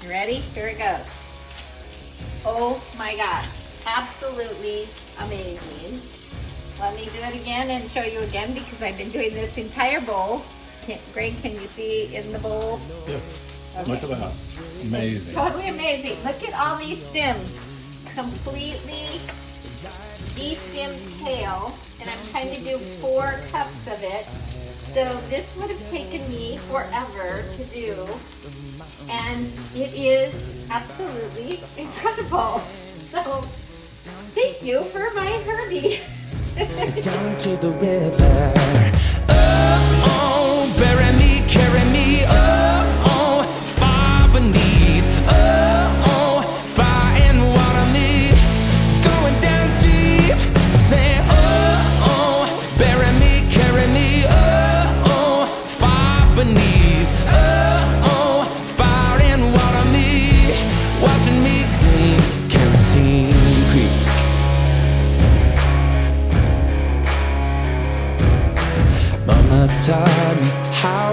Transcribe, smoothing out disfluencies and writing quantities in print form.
You ready? Here it goes. Oh my gosh, absolutely amazing. Let me do it again and show you again because I've been doing this entire bowl. Greg, can you see in the bowl? Yes. Okay. Look at that. Amazing. Totally amazing. Look at all these stems. Completely de-stemmed kale. And I'm trying to do 4 cups of it. So this would have taken me forever to do. And it is absolutely incredible. So thank you for my Herbie. Down to the river. Oh, oh, bury me, carry me. Oh, oh, far beneath. Oh, oh, fire and water me. Going down deep. Say, oh, oh, bury me, carry me. Oh, oh, far beneath. Oh, oh, fire and water me. Washing me clean, kerosene creek. Mama taught me how